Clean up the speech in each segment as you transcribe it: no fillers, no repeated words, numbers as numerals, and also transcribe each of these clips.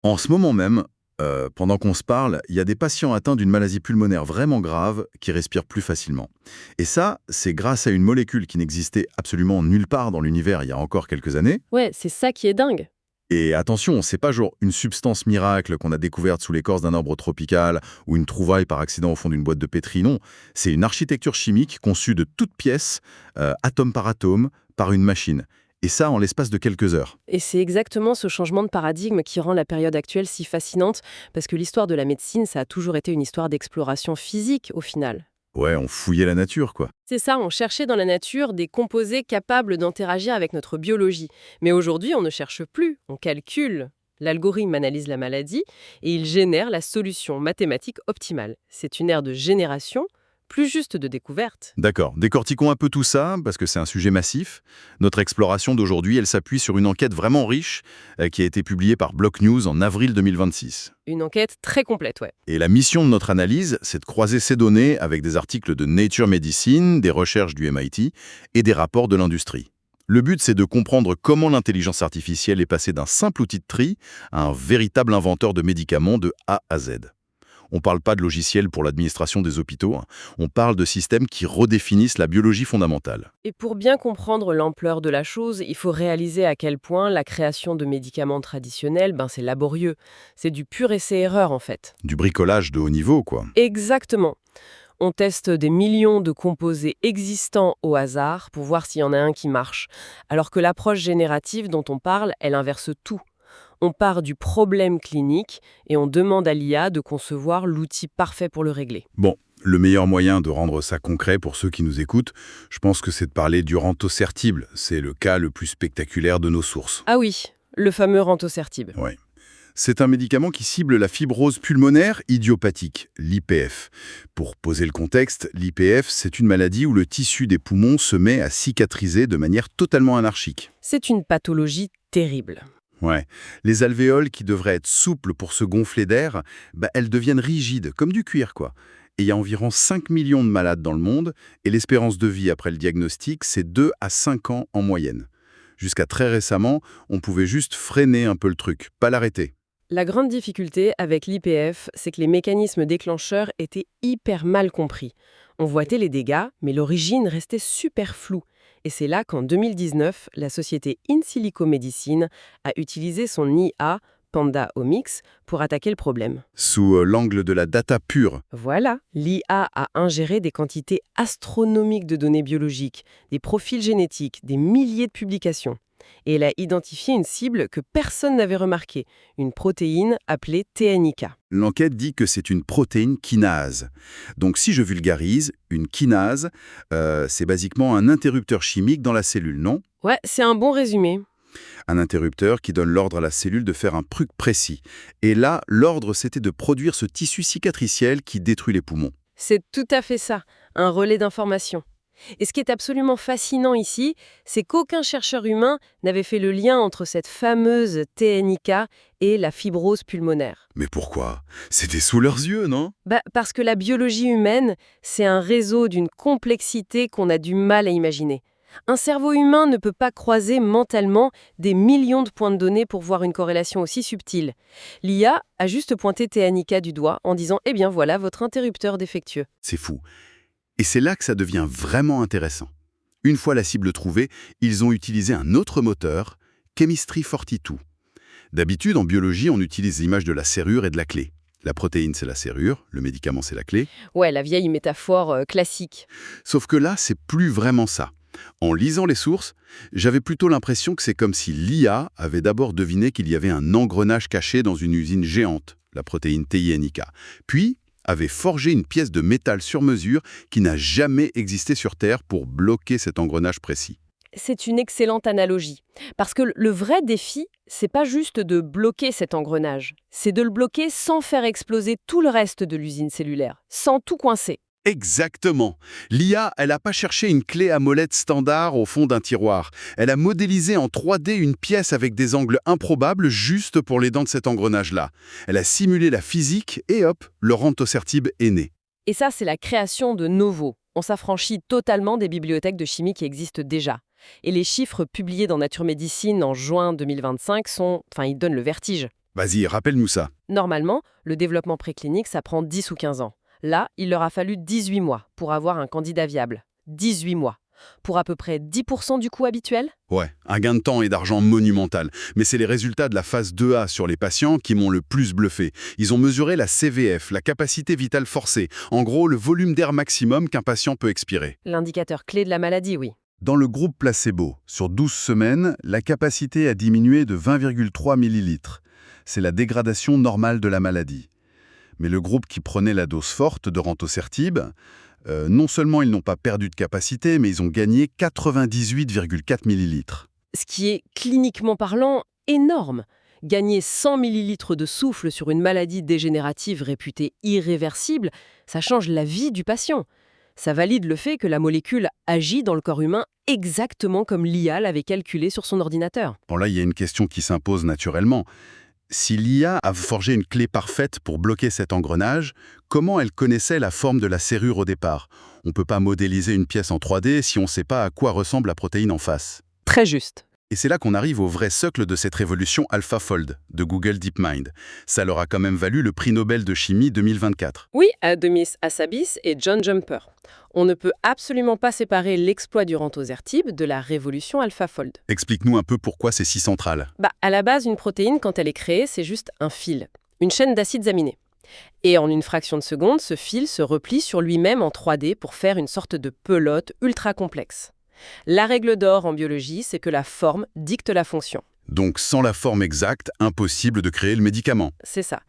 En ce moment même, pendant qu'on se parle, il y a des patients atteints d'une maladie pulmonaire vraiment grave qui respirent plus facilement. Et ça, c'est grâce à une molécule qui n'existait absolument nulle part dans l'univers il y a encore quelques années. Ouais, c'est ça qui est dingue. Et attention, c'est pas genre une substance miracle qu'on a découverte sous l'écorce d'un arbre tropical ou une trouvaille par accident au fond d'une boîte de pétri, non. C'est une architecture chimique conçue de toutes pièces, atome par atome, par une machine. Et ça en l'espace de quelques heures. Et c'est exactement ce changement de paradigme qui rend la période actuelle si fascinante, parce que l'histoire de la médecine, ça a toujours été une histoire d'exploration physique au final. Ouais, on fouillait la nature, quoi. C'est ça, on cherchait dans la nature des composés capables d'interagir avec notre biologie. Mais aujourd'hui, on ne cherche plus, on calcule. L'algorithme analyse la maladie et il génère la solution mathématique optimale. C'est une ère de génération, plus juste de découverte. D'accord. Décortiquons un peu tout ça, parce que c'est un sujet massif. Notre exploration d'aujourd'hui, elle s'appuie sur une enquête vraiment riche qui a été publiée par Block News en avril 2026. Une enquête très complète, ouais. Et la mission de notre analyse, c'est de croiser ces données avec des articles de Nature Medicine, des recherches du MIT et des rapports de l'industrie. Le but, c'est de comprendre comment l'intelligence artificielle est passée d'un simple outil de tri à un véritable inventeur de médicaments de A à Z. On ne parle pas de logiciels pour l'administration des hôpitaux, hein. On parle de systèmes qui redéfinissent la biologie fondamentale. Et pour bien comprendre l'ampleur de la chose, il faut réaliser à quel point la création de médicaments traditionnels, c'est laborieux. C'est du pur essai-erreur en fait. Du bricolage de haut niveau, quoi. Exactement. On teste des millions de composés existants au hasard pour voir s'il y en a un qui marche. Alors que l'approche générative dont on parle, elle inverse tout. On part du problème clinique et on demande à l'IA de concevoir l'outil parfait pour le régler. Bon, le meilleur moyen de rendre ça concret pour ceux qui nous écoutent, je pense que c'est de parler du rantocertible. C'est le cas le plus spectaculaire de nos sources. Ah oui, le fameux rantocertib. Ouais. C'est un médicament qui cible la fibrose pulmonaire idiopathique, l'IPF. Pour poser le contexte, l'IPF, c'est une maladie où le tissu des poumons se met à cicatriser de manière totalement anarchique. C'est une pathologie terrible. Ouais. Les alvéoles qui devraient être souples pour se gonfler d'air, elles deviennent rigides, comme du cuir, quoi. Et il y a environ 5 millions de malades dans le monde, et l'espérance de vie après le diagnostic, c'est 2 à 5 ans en moyenne. Jusqu'à très récemment, on pouvait juste freiner un peu le truc, pas l'arrêter. La grande difficulté avec l'IPF, c'est que les mécanismes déclencheurs étaient hyper mal compris. On voitait les dégâts, mais l'origine restait super floue. Et c'est là qu'en 2019, la société In Silico Medicine a utilisé son IA, Panda Omics, pour attaquer le problème. Sous l'angle de la data pure. Voilà, l'IA a ingéré des quantités astronomiques de données biologiques, des profils génétiques, des milliers de publications. Et elle a identifié une cible que personne n'avait remarquée, une protéine appelée TNIK. L'enquête dit que c'est une protéine kinase. Donc si je vulgarise, une kinase, c'est basiquement un interrupteur chimique dans la cellule, non? Ouais, c'est un bon résumé. Un interrupteur qui donne l'ordre à la cellule de faire un truc précis. Et là, l'ordre, c'était de produire ce tissu cicatriciel qui détruit les poumons. C'est tout à fait ça, un relais d'information. Et ce qui est absolument fascinant ici, c'est qu'aucun chercheur humain n'avait fait le lien entre cette fameuse TNIK et la fibrose pulmonaire. Mais pourquoi? C'était sous leurs yeux, non? Parce que la biologie humaine, c'est un réseau d'une complexité qu'on a du mal à imaginer. Un cerveau humain ne peut pas croiser mentalement des millions de points de données pour voir une corrélation aussi subtile. L'IA a juste pointé TNIK du doigt en disant « Eh bien voilà votre interrupteur défectueux ». C'est fou. Et c'est là que ça devient vraiment intéressant. Une fois la cible trouvée, ils ont utilisé un autre moteur, Chemistry 42. D'habitude, en biologie, on utilise l'image de la serrure et de la clé. La protéine, c'est la serrure, le médicament, c'est la clé. Ouais, la vieille métaphore classique. Sauf que là, c'est plus vraiment ça. En lisant les sources, j'avais plutôt l'impression que c'est comme si l'IA avait d'abord deviné qu'il y avait un engrenage caché dans une usine géante, la protéine TINIK, puis avait forgé une pièce de métal sur mesure qui n'a jamais existé sur Terre pour bloquer cet engrenage précis. C'est une excellente analogie. Parce que le vrai défi, c'est pas juste de bloquer cet engrenage, c'est de le bloquer sans faire exploser tout le reste de l'usine cellulaire, sans tout coincer. Exactement. L'IA, elle n'a pas cherché une clé à molette standard au fond d'un tiroir. Elle a modélisé en 3D une pièce avec des angles improbables juste pour les dents de cet engrenage-là. Elle a simulé la physique et hop, le rantocertib est né. Et ça, c'est la création de Novo. On s'affranchit totalement des bibliothèques de chimie qui existent déjà. Et les chiffres publiés dans Nature Medicine en juin 2025 ils donnent le vertige. Vas-y, rappelle-nous ça. Normalement, le développement préclinique, ça prend 10 ou 15 ans. Là, il leur a fallu 18 mois pour avoir un candidat viable. 18 mois. Pour à peu près 10% du coût habituel? Ouais, un gain de temps et d'argent monumental. Mais c'est les résultats de la phase 2A sur les patients qui m'ont le plus bluffé. Ils ont mesuré la CVF, la capacité vitale forcée. En gros, le volume d'air maximum qu'un patient peut expirer. L'indicateur clé de la maladie, oui. Dans le groupe placebo, sur 12 semaines, la capacité a diminué de 20,3 millilitres. C'est la dégradation normale de la maladie. Mais le groupe qui prenait la dose forte de Rantocertib, non seulement ils n'ont pas perdu de capacité, mais ils ont gagné 98,4 millilitres. Ce qui est cliniquement parlant énorme. Gagner 100 millilitres de souffle sur une maladie dégénérative réputée irréversible, ça change la vie du patient. Ça valide le fait que la molécule agit dans le corps humain exactement comme l'IA l'avait calculé sur son ordinateur. Bon là, il y a une question qui s'impose naturellement. Si l'IA a forgé une clé parfaite pour bloquer cet engrenage, comment elle connaissait la forme de la serrure au départ? On ne peut pas modéliser une pièce en 3D si on ne sait pas à quoi ressemble la protéine en face. Très juste. Et c'est là qu'on arrive au vrai socle de cette révolution AlphaFold de Google DeepMind. Ça leur a quand même valu le prix Nobel de chimie 2024. Oui, Demis Hassabis et John Jumper. On ne peut absolument pas séparer l'exploit du Rantocertib de la révolution AlphaFold. Explique-nous un peu pourquoi c'est si central. À la base, une protéine, quand elle est créée, c'est juste un fil, une chaîne d'acides aminés. Et en une fraction de seconde, ce fil se replie sur lui-même en 3D pour faire une sorte de pelote ultra complexe. La règle d'or en biologie, c'est que la forme dicte la fonction. Donc sans la forme exacte, impossible de créer le médicament. C'est ça.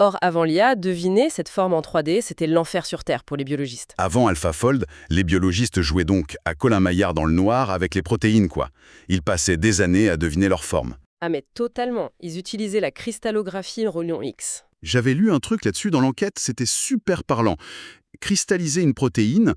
Or, avant l'IA, deviner cette forme en 3D, c'était l'enfer sur Terre pour les biologistes. Avant AlphaFold, les biologistes jouaient donc à Colin Maillard dans le noir avec les protéines, quoi. Ils passaient des années à deviner leur forme. Ah mais totalement. Ils utilisaient la cristallographie rayon X. J'avais lu un truc là-dessus dans l'enquête, c'était super parlant. Cristalliser une protéine,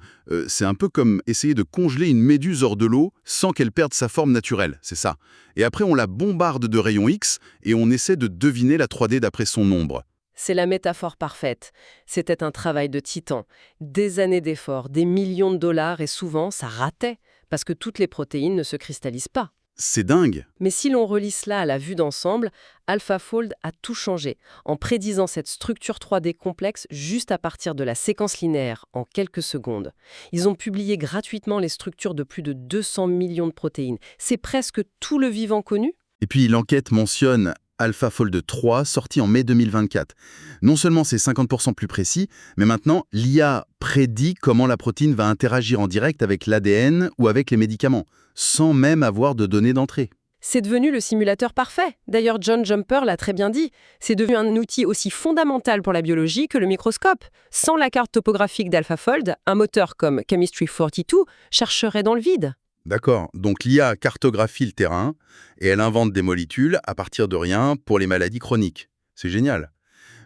c'est un peu comme essayer de congeler une méduse hors de l'eau sans qu'elle perde sa forme naturelle, c'est ça. Et après, on la bombarde de rayons X et on essaie de deviner la 3D d'après son nombre. C'est la métaphore parfaite. C'était un travail de titan. Des années d'efforts, des millions de dollars et souvent, ça ratait parce que toutes les protéines ne se cristallisent pas. C'est dingue. Mais si l'on relie cela à la vue d'ensemble, AlphaFold a tout changé, en prédisant cette structure 3D complexe juste à partir de la séquence linéaire, en quelques secondes. Ils ont publié gratuitement les structures de plus de 200 millions de protéines. C'est presque tout le vivant connu. Et puis l'enquête mentionne AlphaFold 3, sorti en mai 2024. Non seulement c'est 50% plus précis, mais maintenant l'IA prédit comment la protéine va interagir en direct avec l'ADN ou avec les médicaments, sans même avoir de données d'entrée. C'est devenu le simulateur parfait. D'ailleurs, John Jumper l'a très bien dit. C'est devenu un outil aussi fondamental pour la biologie que le microscope. Sans la carte topographique d'AlphaFold, un moteur comme Chemistry 42 chercherait dans le vide. D'accord, donc l'IA cartographie le terrain et elle invente des molécules à partir de rien pour les maladies chroniques. C'est génial.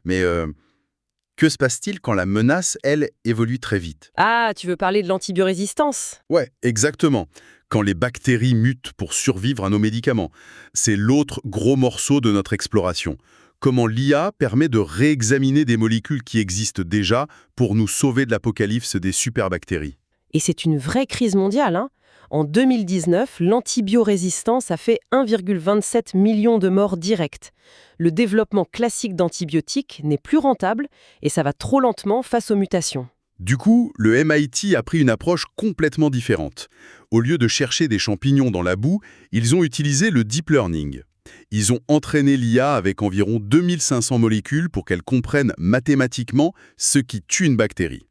Mais que se passe-t-il quand la menace, elle, évolue très vite? Ah, tu veux parler de l'antibiorésistance? Ouais, exactement. Quand les bactéries mutent pour survivre à nos médicaments. C'est l'autre gros morceau de notre exploration. Comment l'IA permet de réexaminer des molécules qui existent déjà pour nous sauver de l'apocalypse des superbactéries. Et c'est une vraie crise mondiale, hein. En 2019, l'antibiorésistance a fait 1,27 million de morts directes. Le développement classique d'antibiotiques n'est plus rentable et ça va trop lentement face aux mutations. Du coup, le MIT a pris une approche complètement différente. Au lieu de chercher des champignons dans la boue, ils ont utilisé le deep learning. Ils ont entraîné l'IA avec environ 2500 molécules pour qu'elle comprenne mathématiquement ce qui tue une bactérie.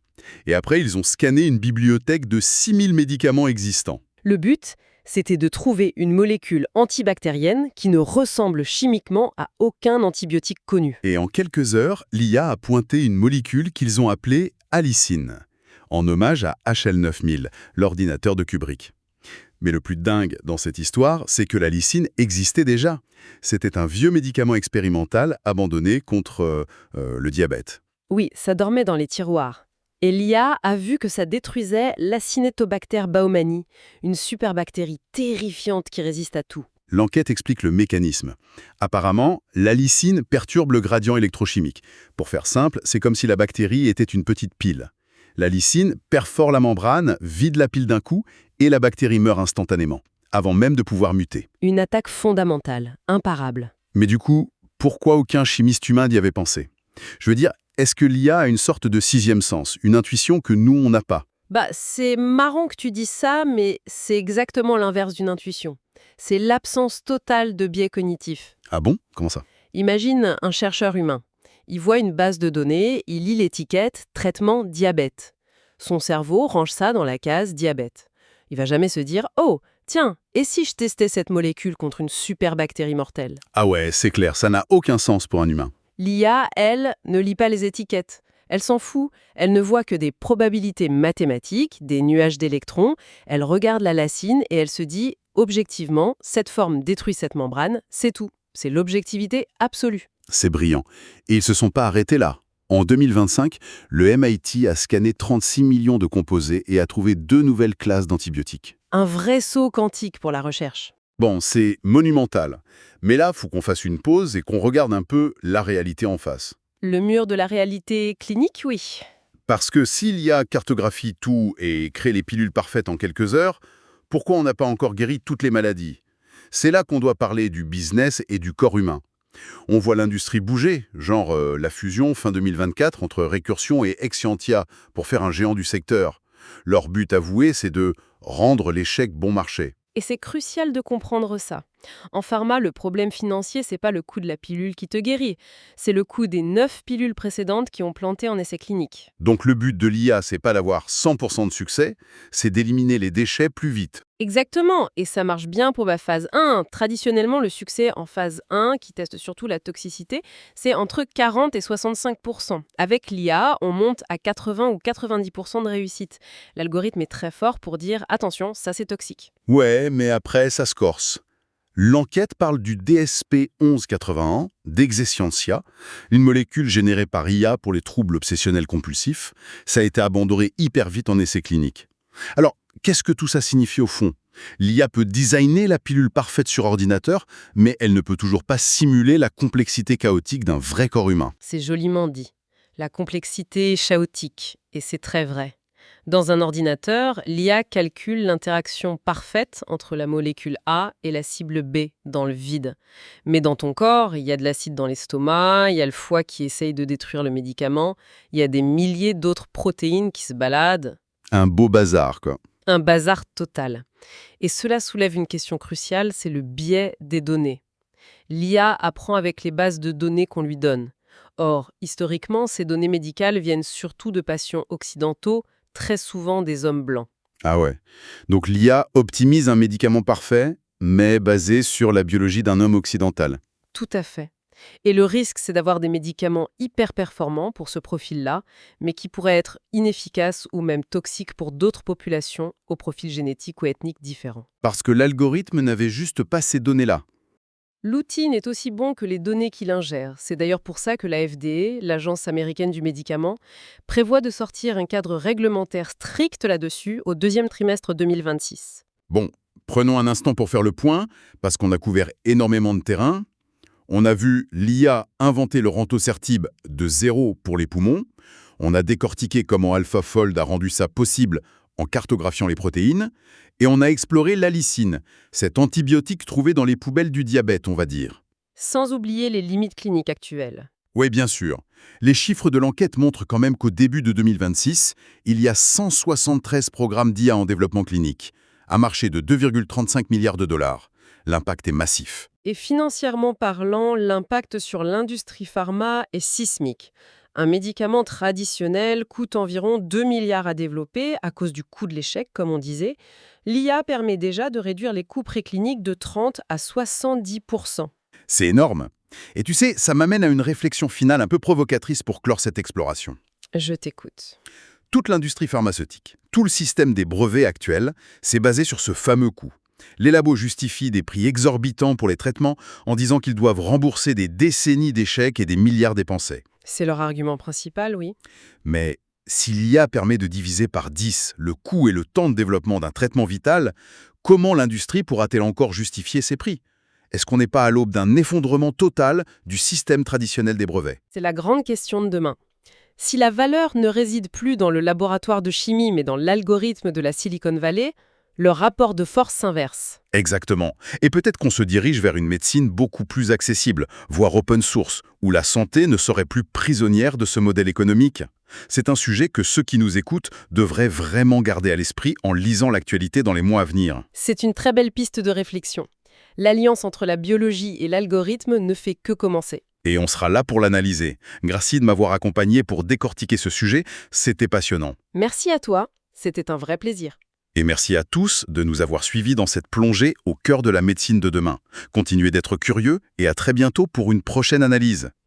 Et après, ils ont scanné une bibliothèque de 6000 médicaments existants. Le but, c'était de trouver une molécule antibactérienne qui ne ressemble chimiquement à aucun antibiotique connu. Et en quelques heures, l'IA a pointé une molécule qu'ils ont appelée allicine, en hommage à HL9000, l'ordinateur de Kubrick. Mais le plus dingue dans cette histoire, c'est que l'allicine existait déjà. C'était un vieux médicament expérimental abandonné contre le diabète. Oui, ça dormait dans les tiroirs. Et l'IA a vu que ça détruisait l'Acinetobacter baumannii, une superbactérie terrifiante qui résiste à tout. L'enquête explique le mécanisme. Apparemment, l'allicine perturbe le gradient électrochimique. Pour faire simple, c'est comme si la bactérie était une petite pile. L'allicine perfore la membrane, vide la pile d'un coup, et la bactérie meurt instantanément, avant même de pouvoir muter. Une attaque fondamentale, imparable. Mais du coup, pourquoi aucun chimiste humain n'y avait pensé? Je veux dire, est-ce que l'IA a une sorte de sixième sens, une intuition que nous, on n'a pas? C'est marrant que tu dis ça, mais c'est exactement l'inverse d'une intuition. C'est l'absence totale de biais cognitifs. Ah bon? Comment ça? Imagine un chercheur humain. Il voit une base de données, il lit l'étiquette traitement diabète. Son cerveau range ça dans la case diabète. Il va jamais se dire oh, tiens, et si je testais cette molécule contre une super bactérie mortelle? Ah ouais, c'est clair, ça n'a aucun sens pour un humain. L'IA, elle, ne lit pas les étiquettes. Elle s'en fout. Elle ne voit que des probabilités mathématiques, des nuages d'électrons. Elle regarde la lacine et elle se dit objectivement, cette forme détruit cette membrane, c'est tout. C'est l'objectivité absolue. C'est brillant. Et ils ne se sont pas arrêtés là. En 2025, le MIT a scanné 36 millions de composés et a trouvé 2 nouvelles classes d'antibiotiques. Un vrai saut quantique pour la recherche. Bon, c'est monumental. Mais là, faut qu'on fasse une pause et qu'on regarde un peu la réalité en face. Le mur de la réalité clinique, oui. Parce que s'il y a cartographie tout et crée les pilules parfaites en quelques heures, pourquoi on n'a pas encore guéri toutes les maladies? C'est là qu'on doit parler du business et du corps humain. On voit l'industrie bouger, genre la fusion fin 2024 entre Recursion et Exscientia pour faire un géant du secteur. Leur but avoué, c'est de rendre l'échec bon marché. Et c'est crucial de comprendre ça. En pharma, le problème financier, c'est pas le coût de la pilule qui te guérit. C'est le coût des 9 pilules précédentes qui ont planté en essai clinique. Donc le but de l'IA, c'est pas d'avoir 100% de succès, c'est d'éliminer les déchets plus vite. Exactement, et ça marche bien pour ma phase 1. Traditionnellement, le succès en phase 1, qui teste surtout la toxicité, c'est entre 40 et 65%. Avec l'IA, on monte à 80 ou 90% de réussite. L'algorithme est très fort pour dire « attention, ça c'est toxique ». Ouais, mais après, ça se corse. L'enquête parle du DSP 1181, d'Exscientia, une molécule générée par IA pour les troubles obsessionnels compulsifs. Ça a été abandonné hyper vite en essai clinique. Alors, qu'est-ce que tout ça signifie au fond? L'IA peut designer la pilule parfaite sur ordinateur, mais elle ne peut toujours pas simuler la complexité chaotique d'un vrai corps humain. C'est joliment dit. La complexité chaotique, et c'est très vrai. Dans un ordinateur, l'IA calcule l'interaction parfaite entre la molécule A et la cible B dans le vide. Mais dans ton corps, il y a de l'acide dans l'estomac, il y a le foie qui essaye de détruire le médicament, il y a des milliers d'autres protéines qui se baladent. Un beau bazar, quoi. Un bazar total. Et cela soulève une question cruciale, c'est le biais des données. L'IA apprend avec les bases de données qu'on lui donne. Or, historiquement, ces données médicales viennent surtout de patients occidentaux, très souvent des hommes blancs. Ah ouais. Donc l'IA optimise un médicament parfait, mais basé sur la biologie d'un homme occidental. Tout à fait. Et le risque, c'est d'avoir des médicaments hyper performants pour ce profil-là, mais qui pourraient être inefficaces ou même toxiques pour d'autres populations au profil génétique ou ethnique différent. Parce que l'algorithme n'avait juste pas ces données-là. L'outil n'est aussi bon que les données qu'il ingère. C'est d'ailleurs pour ça que la FDA, l'Agence américaine du médicament, prévoit de sortir un cadre réglementaire strict là-dessus au deuxième trimestre 2026. Bon, prenons un instant pour faire le point, parce qu'on a couvert énormément de terrain. On a vu l'IA inventer le Rantocertib de zéro pour les poumons. On a décortiqué comment AlphaFold a rendu ça possible en cartographiant les protéines. Et on a exploré l'allicine, cet antibiotique trouvé dans les poubelles du diabète, on va dire. Sans oublier les limites cliniques actuelles. Oui, bien sûr. Les chiffres de l'enquête montrent quand même qu'au début de 2026, il y a 173 programmes d'IA en développement clinique, un marché de 2,35 milliards de dollars. L'impact est massif. Et financièrement parlant, l'impact sur l'industrie pharma est sismique. Un médicament traditionnel coûte environ 2 milliards à développer à cause du coût de l'échec, comme on disait. L'IA permet déjà de réduire les coûts précliniques de 30 à 70%. C'est énorme. Et tu sais, ça m'amène à une réflexion finale un peu provocatrice pour clore cette exploration. Je t'écoute. Toute l'industrie pharmaceutique, tout le système des brevets actuels, c'est basé sur ce fameux coût. Les labos justifient des prix exorbitants pour les traitements en disant qu'ils doivent rembourser des décennies d'échecs et des milliards dépensés. C'est leur argument principal, oui. Mais si l'IA permet de diviser par 10 le coût et le temps de développement d'un traitement vital, comment l'industrie pourra-t-elle encore justifier ces prix? Est-ce qu'on n'est pas à l'aube d'un effondrement total du système traditionnel des brevets? C'est la grande question de demain. Si la valeur ne réside plus dans le laboratoire de chimie mais dans l'algorithme de la Silicon Valley, Le rapport de force s'inverse. Exactement. Et peut-être qu'on se dirige vers une médecine beaucoup plus accessible, voire open source, où la santé ne serait plus prisonnière de ce modèle économique. C'est un sujet que ceux qui nous écoutent devraient vraiment garder à l'esprit en lisant l'actualité dans les mois à venir. C'est une très belle piste de réflexion. L'alliance entre la biologie et l'algorithme ne fait que commencer. Et on sera là pour l'analyser. Merci de m'avoir accompagné pour décortiquer ce sujet, c'était passionnant. Merci à toi, c'était un vrai plaisir. Et merci à tous de nous avoir suivis dans cette plongée au cœur de la médecine de demain. Continuez d'être curieux et à très bientôt pour une prochaine analyse.